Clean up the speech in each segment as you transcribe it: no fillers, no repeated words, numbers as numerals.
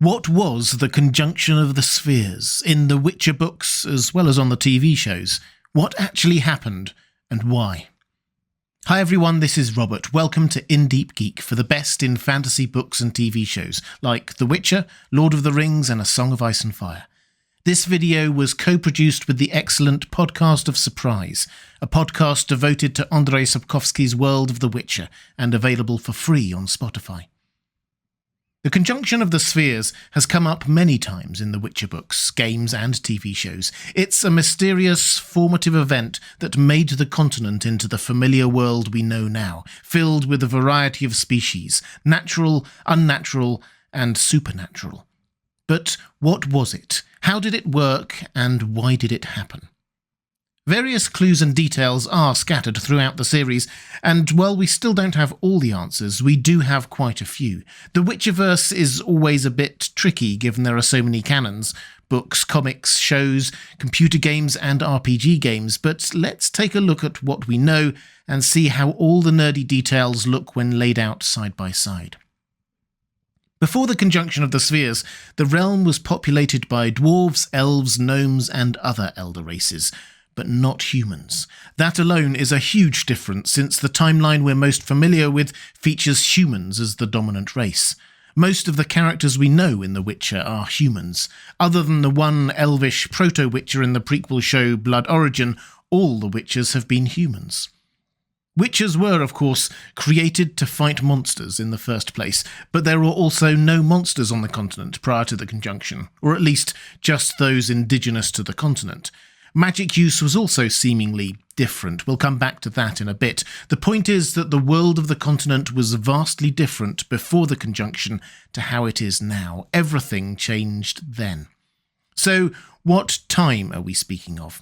What was the conjunction of the spheres in the Witcher books as well as on the TV shows? What actually happened and why? Hi everyone, this is Robert. Welcome to Deep Geek for the best in fantasy books and TV shows like The Witcher, Lord of the Rings and A Song of Ice and Fire. This video was co-produced with the excellent Podcast of Surprise, a podcast devoted to Andrzej Sapkowski's world of The Witcher and available for free on Spotify. The conjunction of the spheres has come up many times in the Witcher books, games and TV shows. It's a mysterious, formative event that made the continent into the familiar world we know now, filled with a variety of species, natural, unnatural and supernatural. But what was it? How did it work and why did it happen? Various clues and details are scattered throughout the series, and while we still don't have all the answers, we do have quite a few. The Witcherverse is always a bit tricky given there are so many canons, books, comics, shows, computer games and RPG games, but let's take a look at what we know and see how all the nerdy details look when laid out side by side. Before the conjunction of the spheres, the realm was populated by dwarves, elves, gnomes and other elder races, but not humans. That alone is a huge difference since the timeline we're most familiar with features humans as the dominant race. Most of the characters we know in The Witcher are humans. Other than the one elvish proto-Witcher in the prequel show Blood Origin, all the Witchers have been humans. Witchers were, of course, created to fight monsters in the first place, but there were also no monsters on the continent prior to the conjunction, or at least just those indigenous to the continent. Magic use was also seemingly different. We'll come back to that in a bit. The point is that the world of the continent was vastly different before the conjunction to how it is now. Everything changed then. So, what time are we speaking of?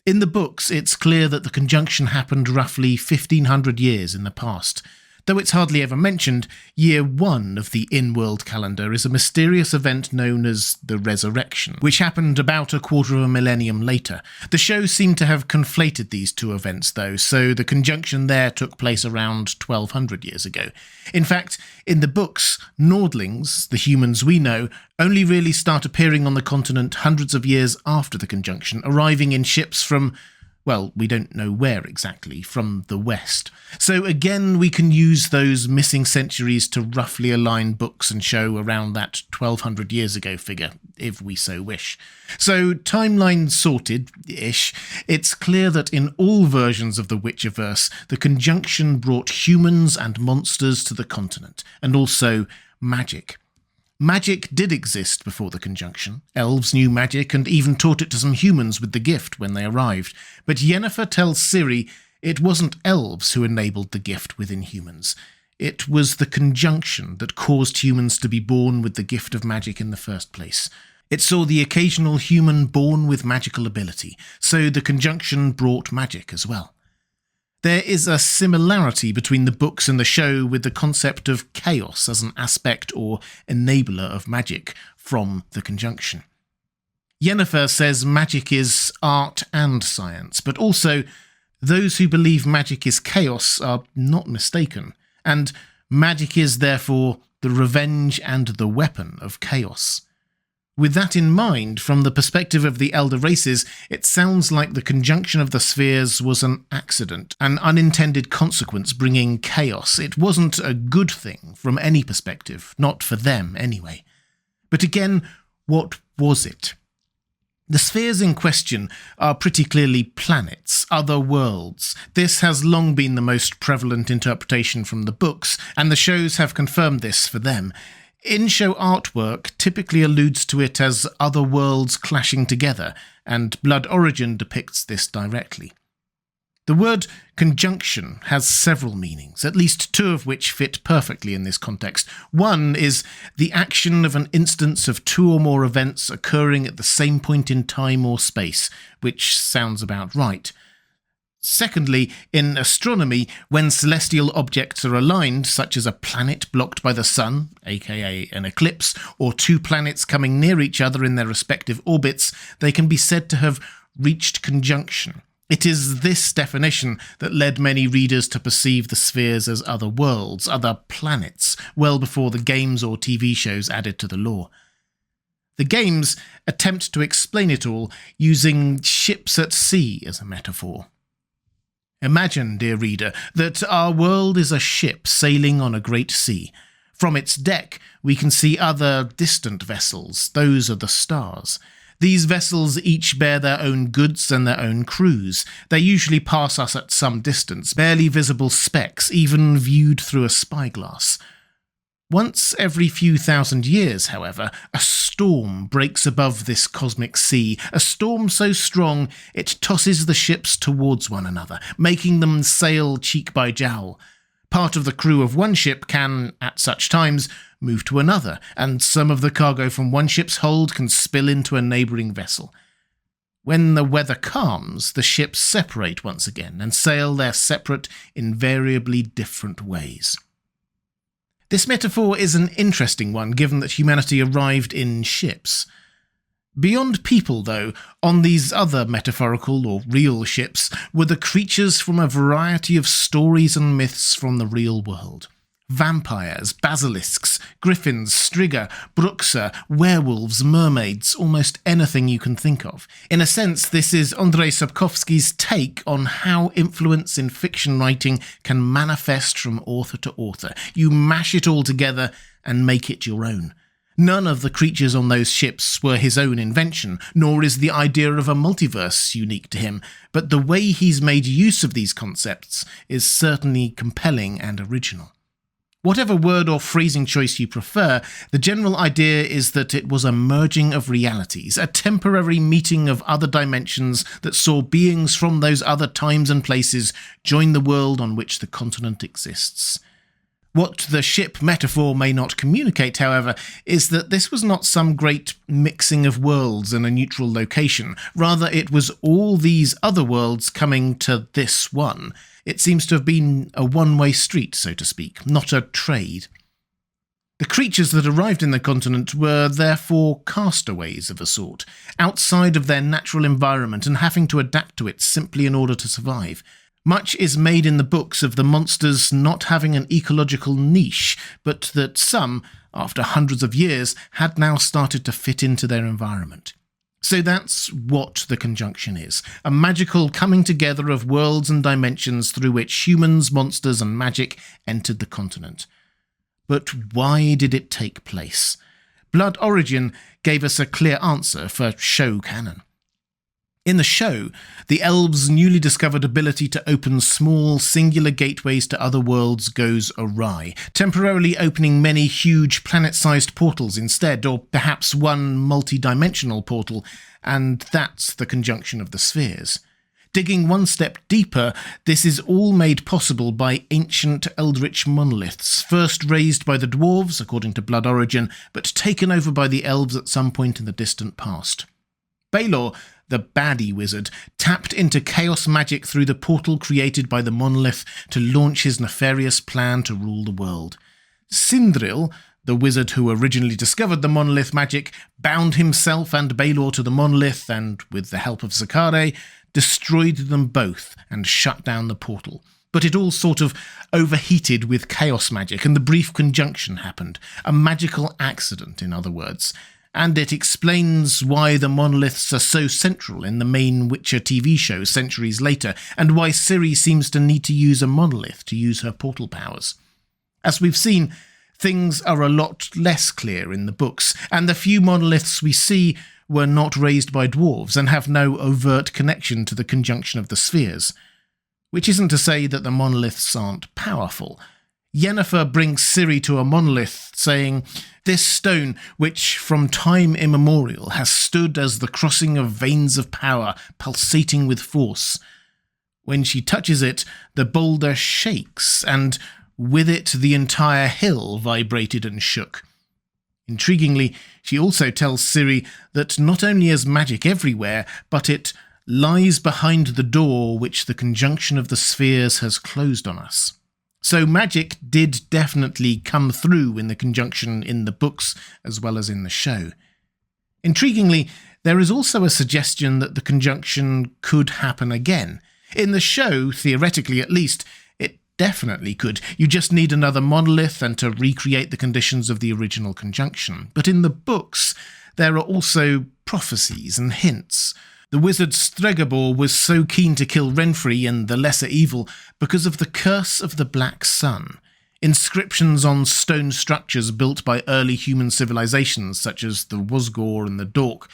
In the books, it's clear that the conjunction happened roughly 1500 years in the past. Though it's hardly ever mentioned, year 1 of the in-world calendar is a mysterious event known as the Resurrection, which happened about a quarter of a millennium later. The show seemed to have conflated these two events though, so the conjunction there took place around 1200 years ago. In fact, in the books, Nordlings, the humans we know, only really start appearing on the continent hundreds of years after the conjunction, arriving in ships from, well, we don't know where exactly, from the west. So again, we can use those missing centuries to roughly align books and show around that 1200 years ago figure, if we so wish. So, timeline sorted-ish, it's clear that in all versions of the Witcherverse, the conjunction brought humans and monsters to the continent, and also magic. Magic did exist before the conjunction. Elves knew magic and even taught it to some humans with the gift when they arrived. But Yennefer tells Ciri it wasn't elves who enabled the gift within humans. It was the conjunction that caused humans to be born with the gift of magic in the first place. It saw the occasional human born with magical ability, so the conjunction brought magic as well. There is a similarity between the books and the show with the concept of chaos as an aspect or enabler of magic from the conjunction. Yennefer says magic is art and science, but also those who believe magic is chaos are not mistaken, and magic is therefore the revenge and the weapon of chaos. With that in mind, from the perspective of the elder races, it sounds like the conjunction of the spheres was an accident, an unintended consequence bringing chaos. It wasn't a good thing from any perspective, not for them anyway. But again, what was it? The spheres in question are pretty clearly planets, other worlds. This has long been the most prevalent interpretation from the books, and the shows have confirmed this for them. In-show artwork typically alludes to it as other worlds clashing together, and Blood Origin depicts this directly. The word conjunction has several meanings, at least two of which fit perfectly in this context. One is the action of an instance of two or more events occurring at the same point in time or space, which sounds about right. Secondly, in astronomy, when celestial objects are aligned, such as a planet blocked by the sun, aka an eclipse, or two planets coming near each other in their respective orbits, they can be said to have reached conjunction. It is this definition that led many readers to perceive the spheres as other worlds, other planets, well before the games or TV shows added to the lore. The games attempt to explain it all using ships at sea as a metaphor. Imagine, dear reader, that our world is a ship sailing on a great sea. From its deck, we can see other distant vessels. Those are the stars. These vessels each bear their own goods and their own crews. They usually pass us at some distance, barely visible specks, even viewed through a spyglass. Once every few thousand years, however, a storm breaks above this cosmic sea, a storm so strong it tosses the ships towards one another, making them sail cheek by jowl. Part of the crew of one ship can, at such times, move to another, and some of the cargo from one ship's hold can spill into a neighbouring vessel. When the weather calms, the ships separate once again and sail their separate, invariably different ways. This metaphor is an interesting one, given that humanity arrived in ships. Beyond people, though, on these other metaphorical or real ships were the creatures from a variety of stories and myths from the real world. Vampires, basilisks, griffins, striga, bruxa, werewolves, mermaids, almost anything you can think of. In a sense, this is Andrei Sapkowski's take on how influence in fiction writing can manifest from author to author. You mash it all together and make it your own. None of the creatures on those ships were his own invention, nor is the idea of a multiverse unique to him, but the way he's made use of these concepts is certainly compelling and original. Whatever word or phrasing choice you prefer, the general idea is that it was a merging of realities, a temporary meeting of other dimensions that saw beings from those other times and places join the world on which the continent exists. What the ship metaphor may not communicate, however, is that this was not some great mixing of worlds in a neutral location. Rather, it was all these other worlds coming to this one. It seems to have been a one-way street, so to speak, not a trade. The creatures that arrived in the continent were therefore castaways of a sort, outside of their natural environment and having to adapt to it simply in order to survive. Much is made in the books of the monsters not having an ecological niche, but that some, after hundreds of years, had now started to fit into their environment. So that's what the conjunction is, a magical coming together of worlds and dimensions through which humans, monsters and magic entered the continent. But why did it take place? Blood Origin gave us a clear answer for show canon. In the show, the elves' newly discovered ability to open small, singular gateways to other worlds goes awry, temporarily opening many huge planet-sized portals instead, or perhaps one multi-dimensional portal, and that's the conjunction of the spheres. Digging one step deeper, this is all made possible by ancient eldritch monoliths, first raised by the dwarves, according to Blood Origin, but taken over by the elves at some point in the distant past. Baelor, the baddie wizard, tapped into chaos magic through the portal created by the monolith to launch his nefarious plan to rule the world. Sindril, the wizard who originally discovered the monolith magic, bound himself and Baelor to the monolith and, with the help of Zakare, destroyed them both and shut down the portal. But it all sort of overheated with chaos magic, and the brief conjunction happened. A magical accident, in other words. And it explains why the monoliths are so central in the main Witcher TV show centuries later, and why Ciri seems to need to use a monolith to use her portal powers. As we've seen, things are a lot less clear in the books, and the few monoliths we see were not raised by dwarves and have no overt connection to the conjunction of the spheres. Which isn't to say that the monoliths aren't powerful. Yennefer brings Ciri to a monolith, saying, "This stone, which from time immemorial has stood as the crossing of veins of power, pulsating with force." When she touches it, the boulder shakes, and with it the entire hill vibrated and shook. Intriguingly, she also tells Ciri that not only is magic everywhere, but it lies behind the door which the conjunction of the spheres has closed on us. So magic did definitely come through in the conjunction in the books as well as in the show. Intriguingly, there is also a suggestion that the conjunction could happen again. In the show, theoretically at least, it definitely could. You just need another monolith and to recreate the conditions of the original conjunction. But in the books, there are also prophecies and hints. The wizard Stregobor was so keen to kill Renfri and the lesser evil because of the curse of the Black Sun. Inscriptions on stone structures built by early human civilizations such as the Wosgor and the Dork.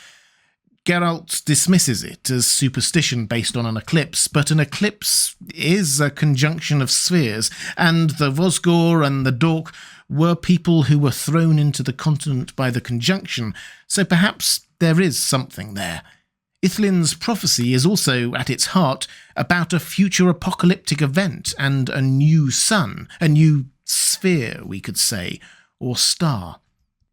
Geralt dismisses it as superstition based on an eclipse, but an eclipse is a conjunction of spheres, and the Wosgor and the Dork were people who were thrown into the continent by the conjunction, so perhaps there is something there. Ithlin's prophecy is also, at its heart, about a future apocalyptic event and a new sun, a new sphere, we could say, or star.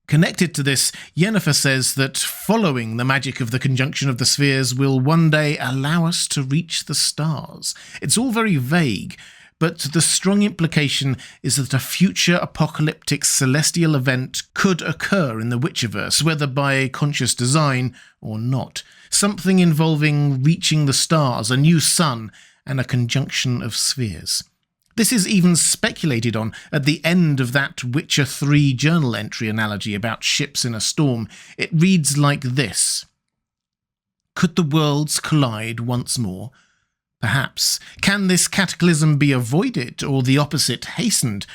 Connected to this, Yennefer says that following the magic of the conjunction of the spheres will one day allow us to reach the stars. It's all very vague, but the strong implication is that a future apocalyptic celestial event could occur in the Witcherverse, whether by conscious design or not. Something involving reaching the stars, a new sun, and a conjunction of spheres. This is even speculated on at the end of that Witcher 3 journal entry analogy about ships in a storm. It reads like this. Could the worlds collide once more? Perhaps. Can this cataclysm be avoided, or the opposite hastened?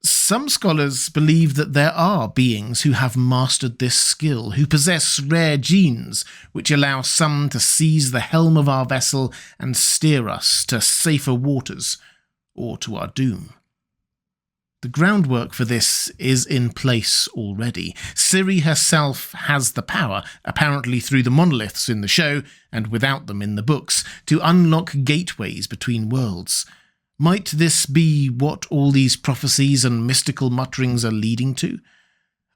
Some scholars believe that there are beings who have mastered this skill, who possess rare genes which allow some to seize the helm of our vessel and steer us to safer waters, or to our doom. The groundwork for this is in place already. Ciri herself has the power, apparently through the Monoliths in the show, and without them in the books, to unlock gateways between worlds. Might this be what all these prophecies and mystical mutterings are leading to?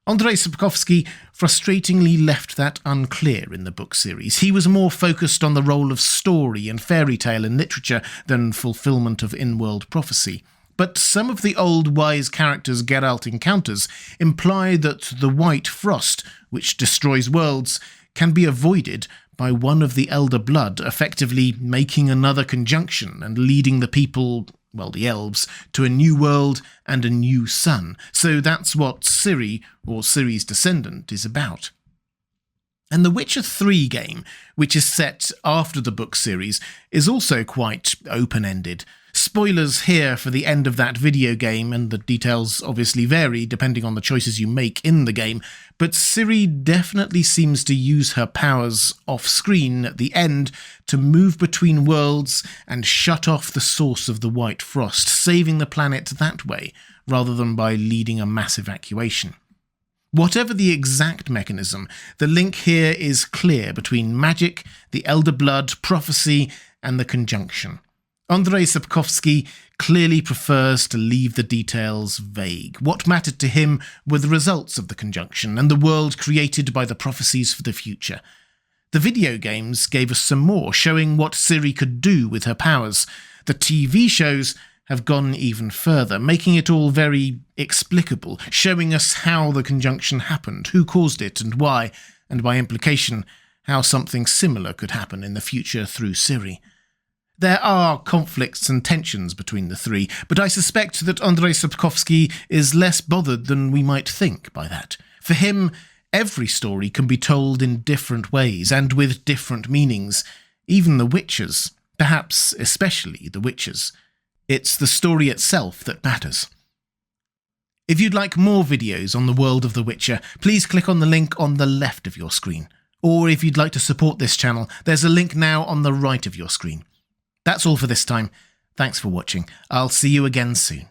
Andrzej Sapkowski frustratingly left that unclear in the book series. He was more focused on the role of story and fairy tale in literature than fulfillment of in-world prophecy. But some of the old wise characters Geralt encounters imply that the white frost, which destroys worlds, can be avoided by one of the Elder Blood effectively making another conjunction and leading the people, well, the elves, to a new world and a new sun. So that's what Ciri, or Ciri's descendant, is about. And the Witcher 3 game, which is set after the book series, is also quite open-ended. Spoilers here for the end of that video game, and the details obviously vary depending on the choices you make in the game, but Ciri definitely seems to use her powers off-screen at the end to move between worlds and shut off the source of the White Frost, saving the planet that way, rather than by leading a mass evacuation. Whatever the exact mechanism, the link here is clear between magic, the Elder Blood, prophecy, and the conjunction. Andrzej Sapkowski clearly prefers to leave the details vague. What mattered to him were the results of the conjunction and the world created by the prophecies for the future. The video games gave us some more, showing what Ciri could do with her powers. The TV shows have gone even further, making it all very explicable, showing us how the conjunction happened, who caused it and why, and by implication, how something similar could happen in the future through Ciri. There are conflicts and tensions between the three, but I suspect that Andrzej Sapkowski is less bothered than we might think by that. For him, every story can be told in different ways and with different meanings, even the Witchers, perhaps especially the Witchers. It's the story itself that matters. If you'd like more videos on the world of The Witcher, please click on the link on the left of your screen. Or if you'd like to support this channel, there's a link now on the right of your screen. That's all for this time. Thanks for watching. I'll see you again soon.